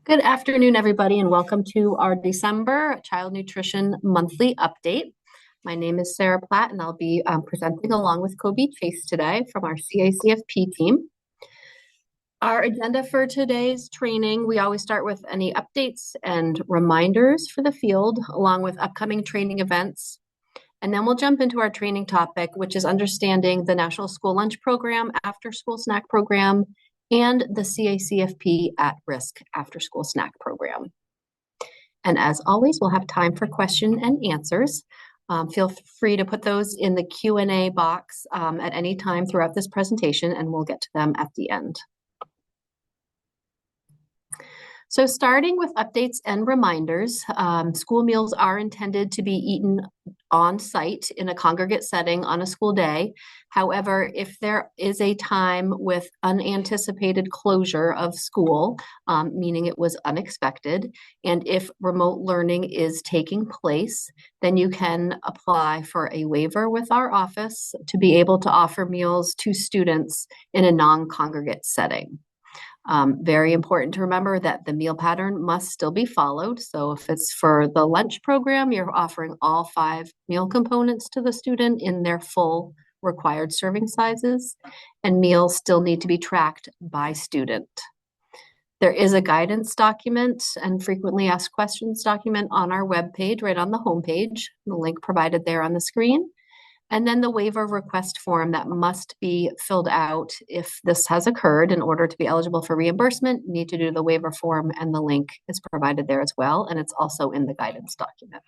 Good afternoon, everybody, and welcome to our December Child Nutrition Monthly Update. My name is Sarah Platt, and I'll be presenting along with Kobi Chase today from our CACFP team. Our agenda for today's training, we always start with any updates and reminders for the field, along with upcoming training events. And then we'll jump into our training topic, which is understanding the National School Lunch Program, After-School Snack Program, and the CACFP at-risk after-school snack program. And as always, we'll have time for question and answers. Feel free to put those in the Q&A box at any time throughout this presentation, and we'll get to them at the end. So starting with updates and reminders, school meals are intended to be eaten on site in a congregate setting on a school day. However, if there is a time with unanticipated closure of school, meaning it was unexpected, and if remote learning is taking place, then you can apply for a waiver with our office to be able to offer meals to students in a non-congregate setting. Very important to remember that the meal pattern must still be followed. So if it's for the lunch program, you're offering all 5 meal components to the student in their full required serving sizes, and meals still need to be tracked by student. There is a guidance document and frequently asked questions document on our webpage, right on the homepage, the link provided there on the screen. And then the waiver request form that must be filled out if this has occurred. In order to be eligible for reimbursement, you need to do the waiver form, and the link is provided there as well, and it's also in the guidance document.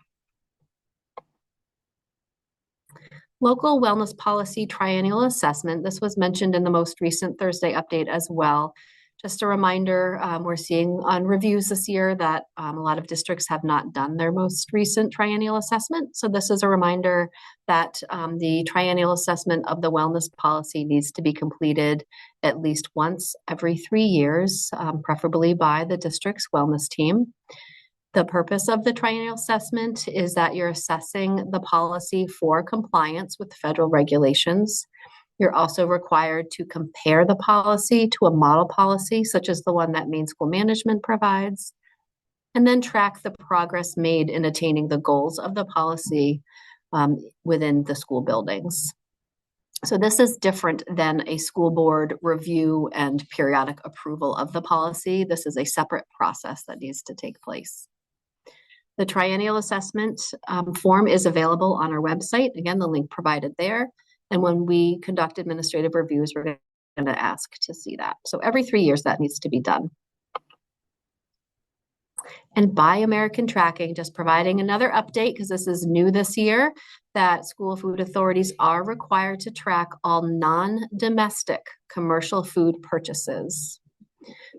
Local wellness policy triennial assessment. This was mentioned in the most recent Thursday update as well. Just a reminder, we're seeing on reviews this year that a lot of districts have not done their most recent triennial assessment. So this is a reminder that the triennial assessment of the wellness policy needs to be completed at least once every 3 years, preferably by the district's wellness team. The purpose of the triennial assessment is that you're assessing the policy for compliance with federal regulations. You're also required to compare the policy to a model policy, such as the one that Maine School Management provides, and then track the progress made in attaining the goals of the policy within the school buildings. So this is different than a school board review and periodic approval of the policy. This is a separate process that needs to take place. The triennial assessment form is available on our website. Again, the link provided there. And when we conduct administrative reviews, we're going to ask to see that. So every 3 years that needs to be done. And Buy American tracking, just providing another update because this is new this year, that school food authorities are required to track all non-domestic commercial food purchases.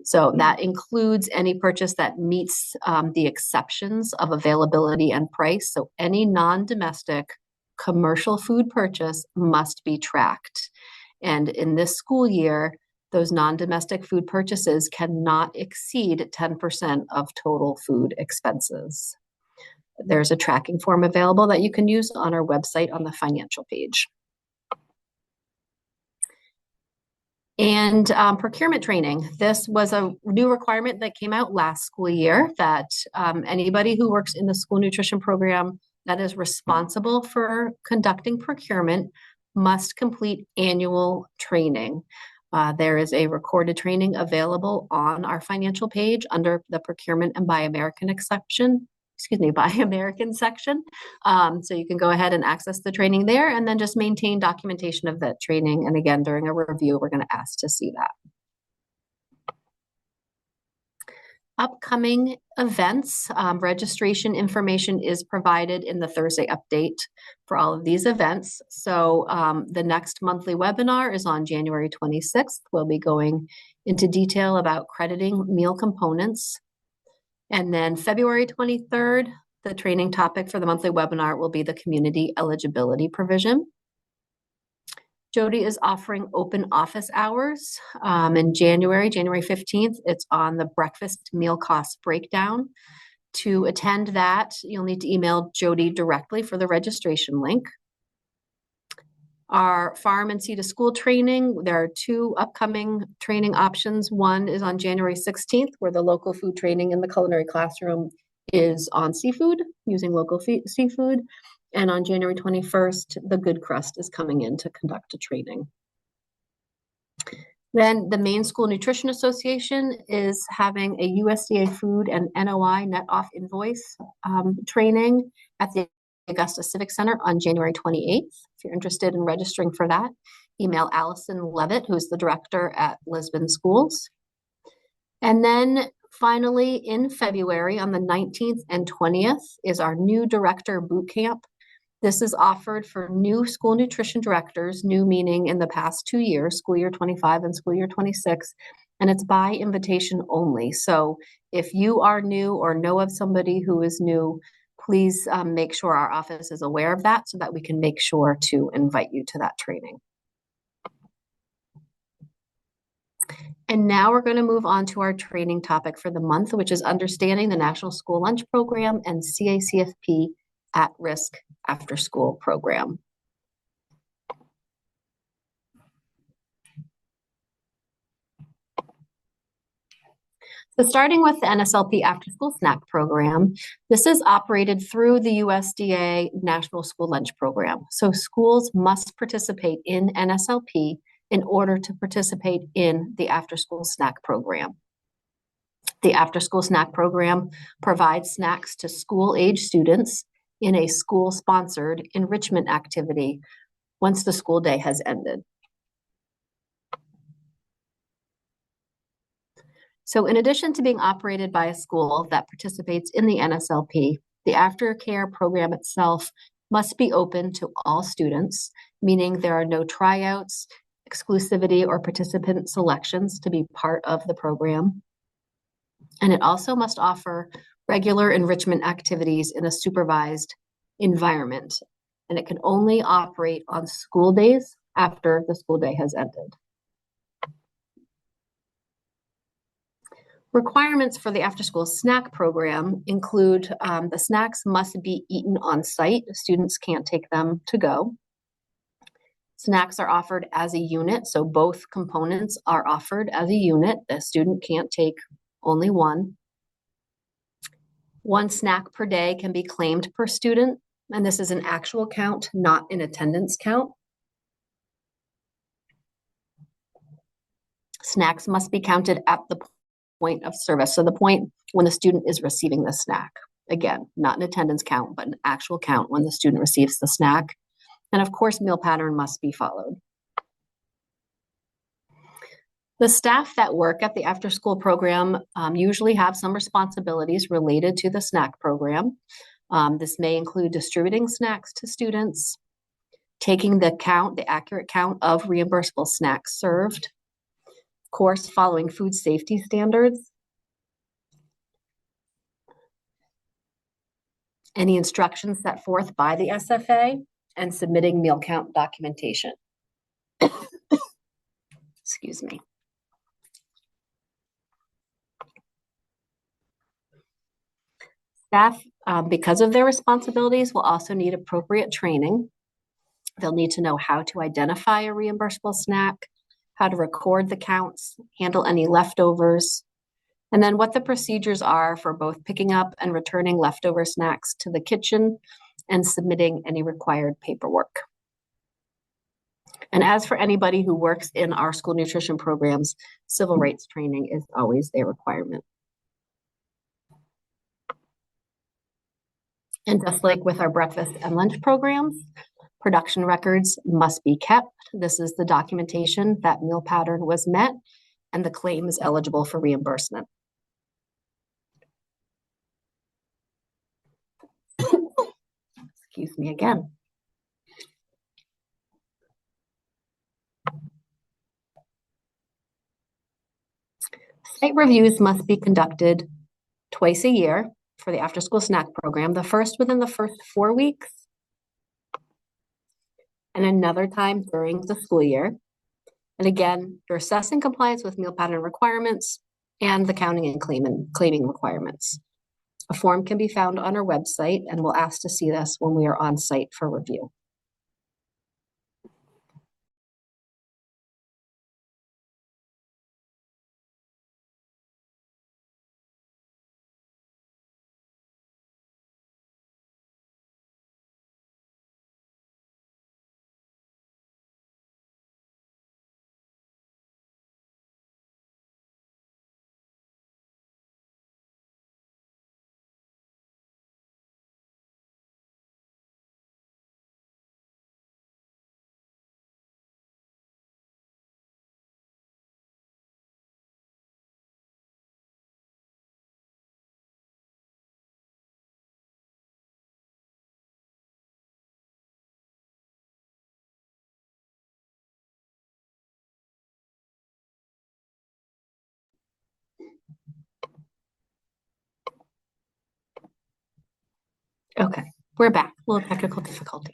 So that includes any purchase that meets the exceptions of availability and price. So any non-domestic commercial food purchase must be tracked. And in this school year, those non-domestic food purchases cannot exceed 10% of total food expenses. There's a tracking form available that you can use on our website on the financial page. And procurement training. This was a new requirement that came out last school year that anybody who works in the school nutrition program that is responsible for conducting procurement must complete annual training. There is a recorded training available on our financial page under the procurement and Buy American section. So you can go ahead and access the training there and then just maintain documentation of that training. And again, during a review, we're going to ask to see that. Upcoming events, registration information is provided in the Thursday update for all of these events. So the next monthly webinar is on January 26th. We'll be going into detail about crediting meal components. And then February 23rd, the training topic for the monthly webinar will be the community eligibility provision. Jody is offering open office hours in January 15th. It's on the breakfast meal cost breakdown. To attend that, you'll need to email Jody directly for the registration link. Our farm and seed to school training, there are 2 upcoming training options. One is on January 16th, where the local food training in the culinary classroom is on seafood, using local seafood. And on January 21st, the Good Crust is coming in to conduct a training. Then the Maine School Nutrition Association is having a USDA food and NOI net off invoice training at the Augusta Civic Center on January 28th. If you're interested in registering for that, email Allison Levitt, who's the director at Lisbon Schools. And then finally, in February, on the 19th and 20th, is our new director boot camp. This is offered for new school nutrition directors, new meaning in the past 2 years, school year 25 and school year 26, and it's by invitation only. So if you are new or know of somebody who is new, please make sure our office is aware of that so that we can make sure to invite you to that training. And now we're going to move on to our training topic for the month, which is understanding the National School Lunch Program and CACFP at-risk after-school program. So starting with the NSLP after-school snack program, this is operated through the USDA National School Lunch Program. So schools must participate in NSLP in order to participate in the after-school snack program. The after-school snack program provides snacks to school-age students in a school-sponsored enrichment activity once the school day has ended. So in addition to being operated by a school that participates in the NSLP, the aftercare program itself must be open to all students, meaning there are no tryouts, exclusivity, or participant selections to be part of the program. And it also must offer regular enrichment activities in a supervised environment. And it can only operate on school days after the school day has ended. Requirements for the after-school snack program include the snacks must be eaten on site. Students can't take them to go. Snacks are offered as a unit, so both components are offered as a unit. The student can't take only one. One snack per day can be claimed per student, and this is an actual count, not an attendance count. Snacks must be counted at the point of service, so the point when the student is receiving the snack. Again, not an attendance count, but an actual count when the student receives the snack. And of course, meal pattern must be followed. The staff that work at the after-school program usually have some responsibilities related to the snack program. This may include distributing snacks to students, taking the accurate count of reimbursable snacks served, of course, following food safety standards, any instructions set forth by the SFA, and submitting meal count documentation. Excuse me. Staff, because of their responsibilities, will also need appropriate training. They'll need to know how to identify a reimbursable snack, how to record the counts, handle any leftovers, and then what the procedures are for both picking up and returning leftover snacks to the kitchen and submitting any required paperwork. And as for anybody who works in our school nutrition programs, civil rights training is always a requirement. And just like with our breakfast and lunch programs, production records must be kept. This is the documentation that meal pattern was met and the claim is eligible for reimbursement. Excuse me again. Site reviews must be conducted twice a year for the after-school snack program, the first within the first 4 weeks and another time during the school year. And again, you're assessing compliance with meal pattern requirements and the counting and claiming requirements. A form can be found on our website, and we'll ask to see this when we are on site for review. Okay, we're back. A little technical difficulty.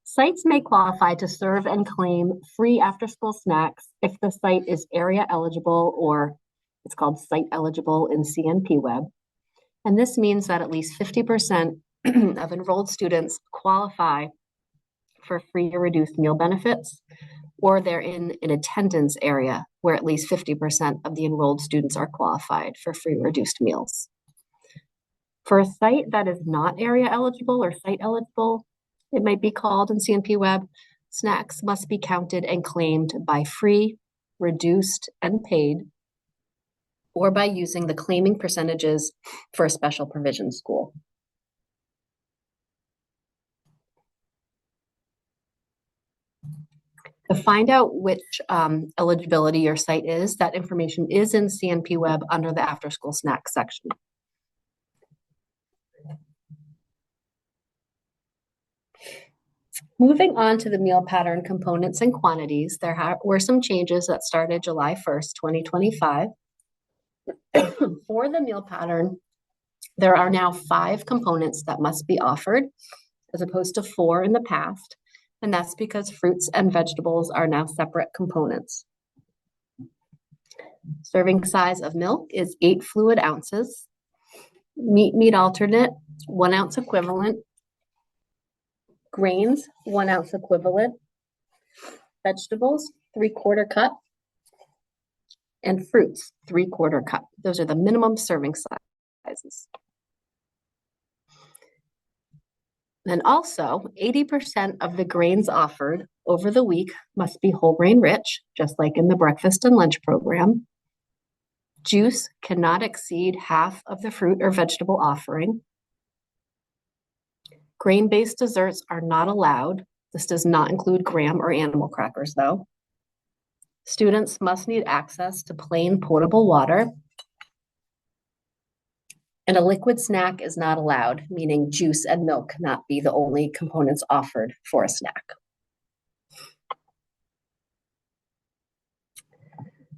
Sites may qualify to serve and claim free after-school snacks if the site is area eligible, or it's called site eligible in CNP Web. And this means that at least 50% of enrolled students qualify for free or reduced meal benefits, or they're in an attendance area where at least 50% of the enrolled students are qualified for free or reduced meals. For a site that is not area eligible or site eligible, it might be called in CNP Web, snacks must be counted and claimed by free, reduced, and paid, or by using the claiming percentages for a special provision school. To find out which eligibility your site is, that information is in CNP Web under the after school snacks section. Moving on to the meal pattern components and quantities, there were some changes that started July 1st, 2025. For the meal pattern, there are now 5 components that must be offered, as opposed to 4 in the past, and that's because fruits and vegetables are now separate components. Serving size of milk is 8 fluid ounces. Meat alternate, 1 ounce equivalent. Grains, 1 ounce equivalent. Vegetables, 3/4 cup. And fruits, 3/4 cup. Those are the minimum serving sizes. And also, 80% of the grains offered over the week must be whole grain rich, just like in the breakfast and lunch program. Juice cannot exceed half of the fruit or vegetable offering. Grain-based desserts are not allowed. This does not include graham or animal crackers, though. Students must need access to plain potable water. And a liquid snack is not allowed, meaning juice and milk cannot be the only components offered for a snack.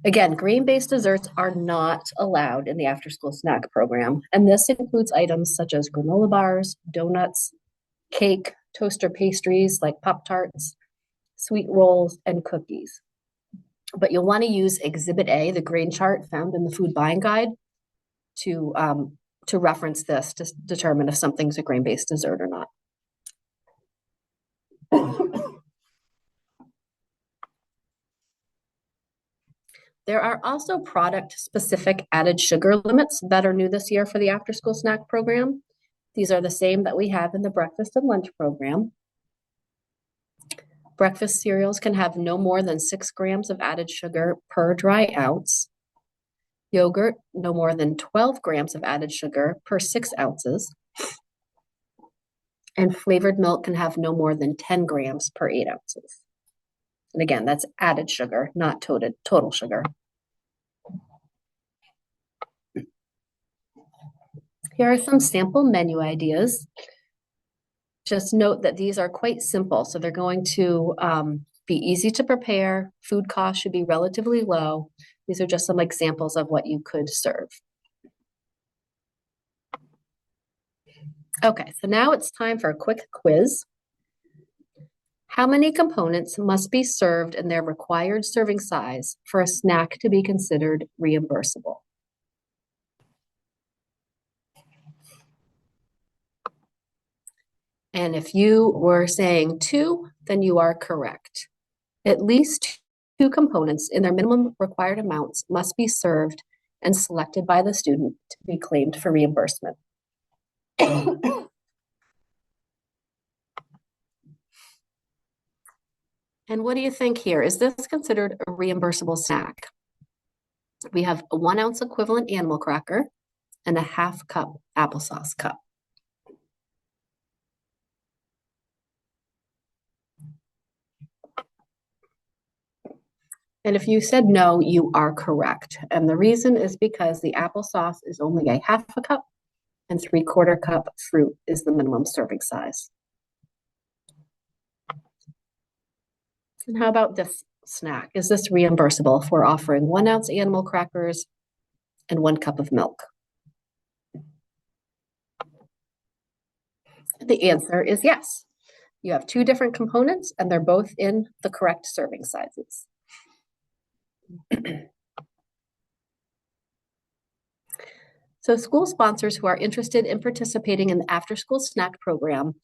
Again, grain-based desserts are not allowed in the after-school snack program, and this includes items such as granola bars, donuts, cake, toaster pastries like Pop-Tarts, sweet rolls, and cookies. But you'll want to use Exhibit A, the grain chart found in the food buying guide, to reference this to determine if something's a grain-based dessert or not. There are also product-specific added sugar limits that are new this year for the after-school snack program. These are the same that we have in the breakfast and lunch program. Breakfast cereals can have no more than 6 grams of added sugar per dry ounce. Yogurt, no more than 12 grams of added sugar per 6 ounces. And flavored milk can have no more than 10 grams per 8 ounces. And again, that's added sugar, not total sugar. Here are some sample menu ideas. Just note that these are quite simple, so they're going to be easy to prepare. Food costs should be relatively low. These are just some examples of what you could serve. Okay, so now it's time for a quick quiz. How many components must be served in their required serving size for a snack to be considered reimbursable? And if you were saying 2, then you are correct. At least 2 components in their minimum required amounts must be served and selected by the student to be claimed for reimbursement. And what do you think here? Is this considered a reimbursable snack? We have a 1 ounce equivalent animal cracker and a 1/2 cup applesauce cup. And if you said no, you are correct. And the reason is because the applesauce is only a 1/2 cup and 3/4 cup fruit is the minimum serving size. And how about this snack? Is this reimbursable if we're offering 1 ounce animal crackers and 1 cup of milk? The answer is yes. You have two different components and they're both in the correct serving sizes. So school sponsors who are interested in participating in the after-school snack program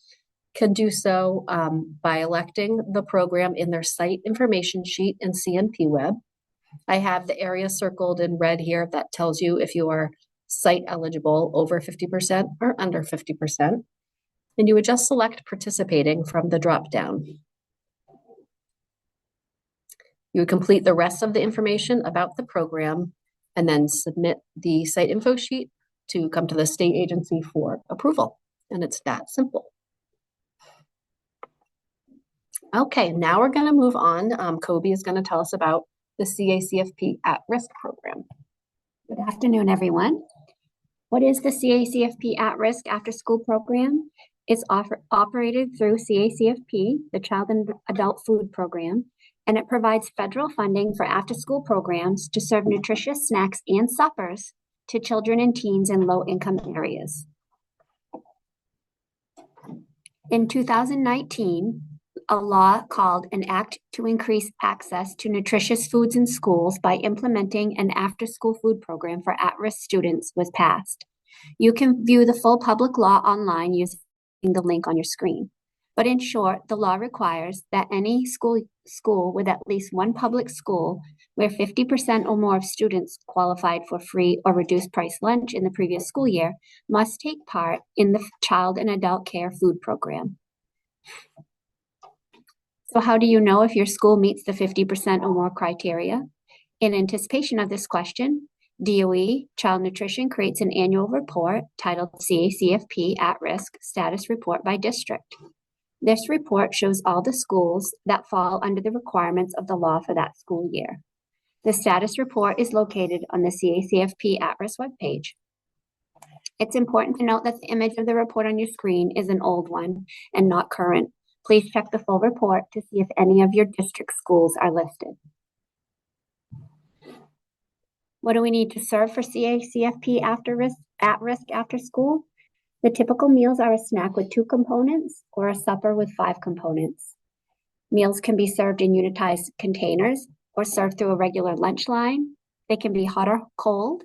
can do so by electing the program in their site information sheet in CNP Web. I have the area circled in red here that tells you if you are site eligible over 50% or under 50%. And you would just select participating from the drop-down. You would complete the rest of the information about the program and then submit the site info sheet to come to the state agency for approval. And it's that simple. Okay, now we're going to move on. Kobi is going to tell us about the CACFP at-risk program. Good afternoon, everyone. What is the CACFP at-risk after-school program? It's operated through CACFP, the Child and Adult Food Program, and it provides federal funding for after-school programs to serve nutritious snacks and suppers to children and teens in low-income areas. In 2019, a law called an Act to Increase Access to Nutritious Foods in Schools by Implementing an After-School Food Program for At-Risk Students was passed. You can view the full public law online using the link on your screen. But in short, the law requires that any school with at least one public school where 50% or more of students qualified for free or reduced price lunch in the previous school year must take part in the Child and Adult Care Food Program. So how do you know if your school meets the 50% or more criteria? In anticipation of this question, DOE Child Nutrition creates an annual report titled CACFP At-Risk Status Report by District. This report shows all the schools that fall under the requirements of the law for that school year. The status report is located on the CACFP At-Risk webpage. It's important to note that the image of the report on your screen is an old one and not current. Please check the full report to see if any of your district schools are listed. What do we need to serve for CACFP at-risk after school? The typical meals are a snack with 2 components or a supper with 5 components. Meals can be served in unitized containers or served through a regular lunch line. They can be hot or cold.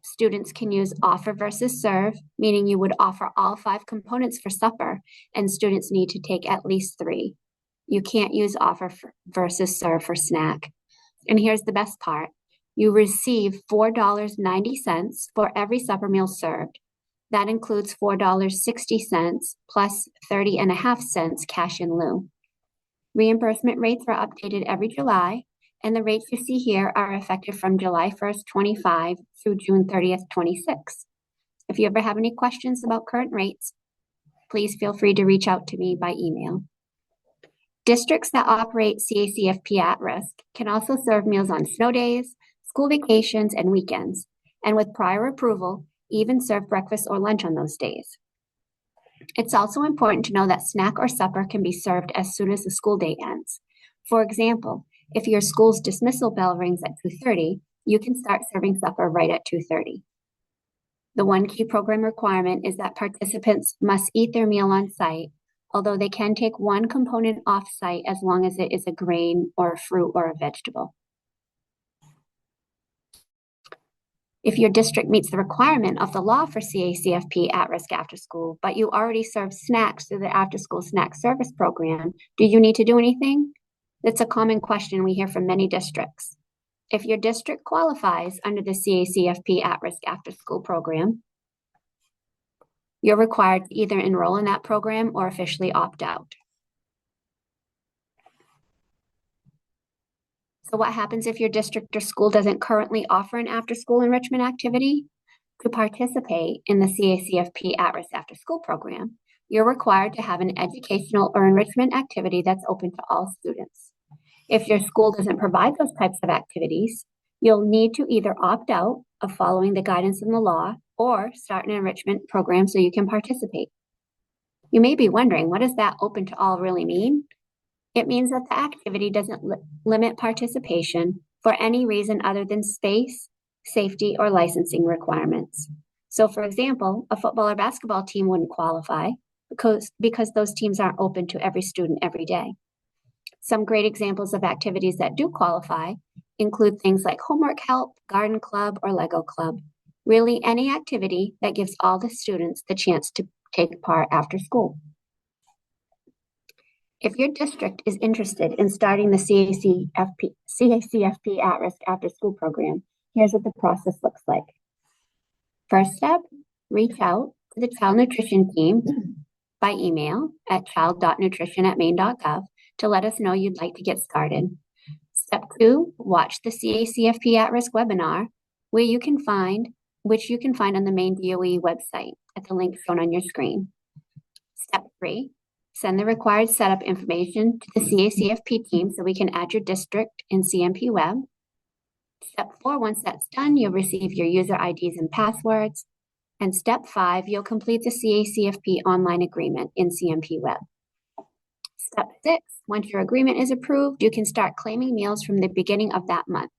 Students can use offer versus serve, meaning you would offer all 5 components for supper, and students need to take at least 3. You can't use offer versus serve for snack. And here's the best part. You receive $4.90 for every supper meal served. That includes $4.60 plus 30.5 cents cash in lieu. Reimbursement rates are updated every July, and the rates you see here are effective from July 1st, 25 through June 30th, 26. If you ever have any questions about current rates, please feel free to reach out to me by email. Districts that operate CACFP at-risk can also serve meals on snow days, school vacations, and weekends, and with prior approval, even serve breakfast or lunch on those days. It's also important to know that snack or supper can be served as soon as the school day ends. For example, if your school's dismissal bell rings at 2:30, you can start serving supper right at 2:30. The one key program requirement is that participants must eat their meal on site, although they can take one component off site as long as it is a grain or a fruit or a vegetable. If your district meets the requirement of the law for CACFP at-risk after school, but you already serve snacks through the after-school snack service program, do you need to do anything? That's a common question we hear from many districts. If your district qualifies under the CACFP at-risk after-school program, you're required to either enroll in that program or officially opt out. So what happens if your district or school doesn't currently offer an after-school enrichment activity? To participate in the CACFP at-risk after-school program, you're required to have an educational or enrichment activity that's open to all students. If your school doesn't provide those types of activities, you'll need to either opt out of following the guidance in the law or start an enrichment program so you can participate. You may be wondering, what does that open to all really mean? It means that the activity doesn't limit participation for any reason other than space, safety, or licensing requirements. So for example, a football or basketball team wouldn't qualify, because those teams aren't open to every student every day. Some great examples of activities that do qualify include things like homework help, garden club, or Lego club. Really any activity that gives all the students the chance to take part after school. If your district is interested in starting the CACFP at-risk after-school program, here's what the process looks like. First step, reach out to the child nutrition team by email at child.nutrition@maine.gov to let us know you'd like to get started. Step 2, watch the CACFP at-risk webinar, which you can find on the Maine DOE website at the link shown on your screen. Step 3, send the required setup information to the CACFP team so we can add your district in CMP Web. Step 4, once that's done, you'll receive your user IDs and passwords. And step 5, you'll complete the CACFP online agreement in CMP Web. Step 6, once your agreement is approved, you can start claiming meals from the beginning of that month.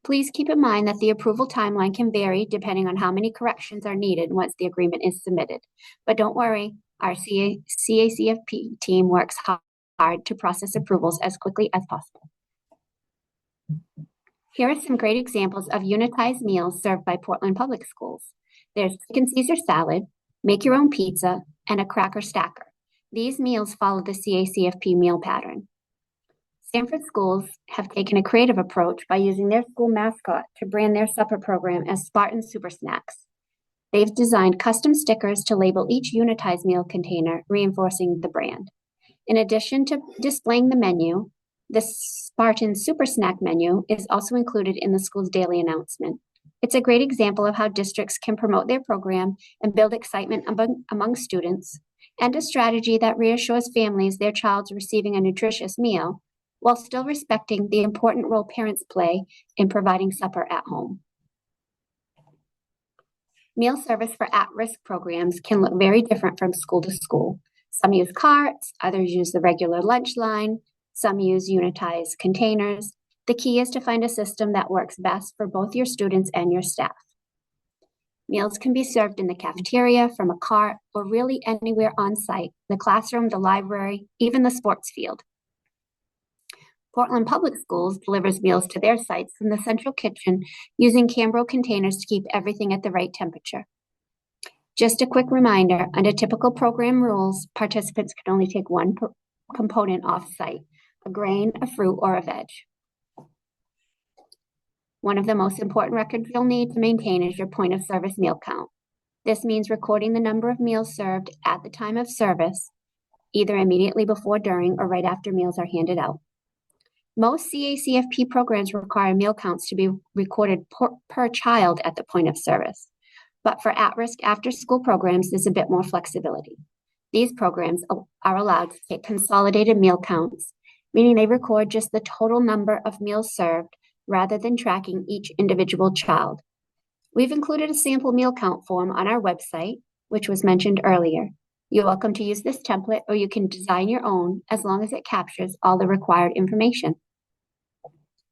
Please keep in mind that the approval timeline can vary depending on how many corrections are needed once the agreement is submitted. But don't worry, our CACFP team works hard to process approvals as quickly as possible. Here are some great examples of unitized meals served by Portland Public Schools. There's chicken Caesar salad, make your own pizza, and a cracker stacker. These meals follow the CACFP meal pattern. Sanford schools have taken a creative approach by using their school mascot to brand their supper program as Spartan Super Snacks. They've designed custom stickers to label each unitized meal container, reinforcing the brand. In addition to displaying the menu, the Spartan Super Snack menu is also included in the school's daily announcement. It's a great example of how districts can promote their program and build excitement among students, and a strategy that reassures families their child's receiving a nutritious meal while still respecting the important role parents play in providing supper at home. Meal service for at-risk programs can look very different from school to school. Some use carts, others use the regular lunch line, some use unitized containers. The key is to find a system that works best for both your students and your staff. Meals can be served in the cafeteria, from a cart, or really anywhere on site, the classroom, the library, even the sports field. Portland Public Schools delivers meals to their sites from the central kitchen using Cambro containers to keep everything at the right temperature. Just a quick reminder, under typical program rules, participants can only take one component off-site, a grain, a fruit, or a veg. One of the most important records you'll need to maintain is your point of service meal count. This means recording the number of meals served at the time of service, either immediately before, during, or right after meals are handed out. Most CACFP programs require meal counts to be recorded per child at the point of service. But for at-risk after-school programs, there's a bit more flexibility. These programs are allowed to take consolidated meal counts, meaning they record just the total number of meals served rather than tracking each individual child. We've included a sample meal count form on our website, which was mentioned earlier. You're welcome to use this template, or you can design your own as long as it captures all the required information.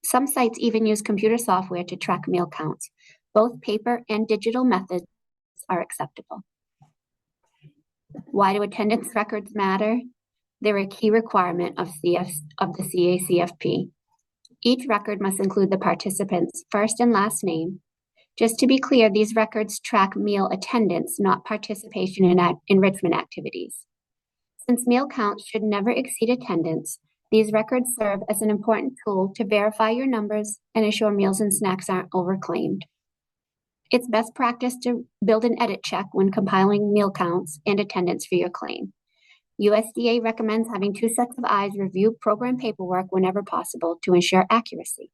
Some sites even use computer software to track meal counts. Both paper and digital methods are acceptable. Why do attendance records matter? They're a key requirement of the CACFP. Each record must include the participant's first and last name. Just to be clear, these records track meal attendance, not participation in enrichment activities. Since meal counts should never exceed attendance, these records serve as an important tool to verify your numbers and ensure meals and snacks aren't overclaimed. It's best practice to build an edit check when compiling meal counts and attendance for your claim. USDA recommends having 2 sets of eyes review program paperwork whenever possible to ensure accuracy.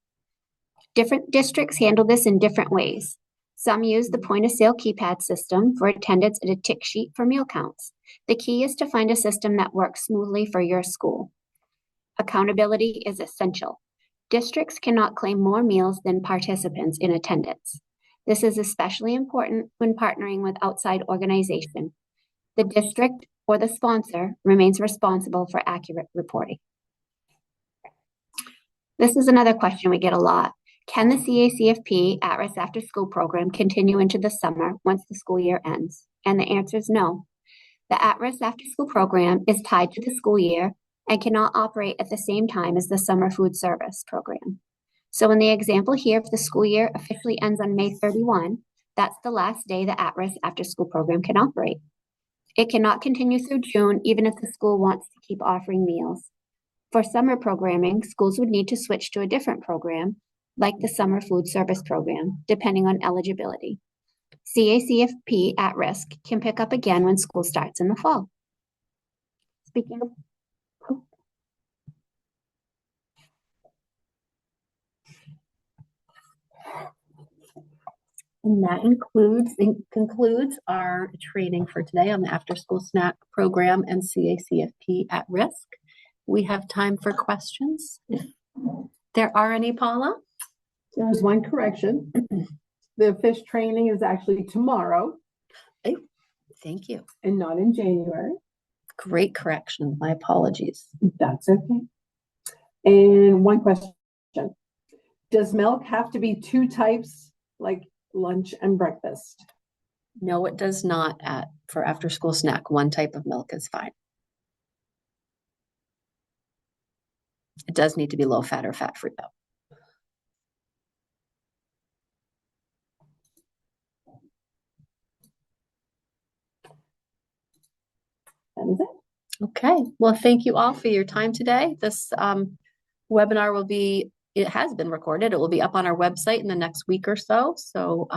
Different districts handle this in different ways. Some use the point-of-sale keypad system for attendance and a tick sheet for meal counts. The key is to find a system that works smoothly for your school. Accountability is essential. Districts cannot claim more meals than participants in attendance. This is especially important when partnering with outside organization. The district or the sponsor remains responsible for accurate reporting. This is another question we get a lot. Can the CACFP at-risk after-school program continue into the summer once the school year ends? And the answer is no. The at-risk after-school program is tied to the school year and cannot operate at the same time as the summer food service program. So in the example here, if the school year officially ends on May 31, that's the last day the at-risk after-school program can operate. It cannot continue through June, even if the school wants to keep offering meals. For summer programming, schools would need to switch to a different program, like the summer food service program, depending on eligibility. CACFP at risk can pick up again when school starts in the fall. Speaking of, and that concludes our training for today on the after school snack program and CACFP at risk. We have time for questions. If there are any, Paula? There's one correction. The fish training is actually tomorrow. Thank you. And not in January. Great correction. My apologies. That's okay. And one question. Does milk have to be two types, like lunch and breakfast? No, it does not for after school snack. One type of milk is fine. It does need to be low fat or fat free though. That is it. Okay. Well, thank you all for your time today. This webinar it has been recorded. It will be up on our website in the next week or so. So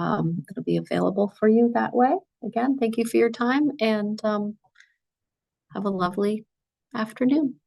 it'll be available for you that way. Again, thank you for your time and have a lovely afternoon.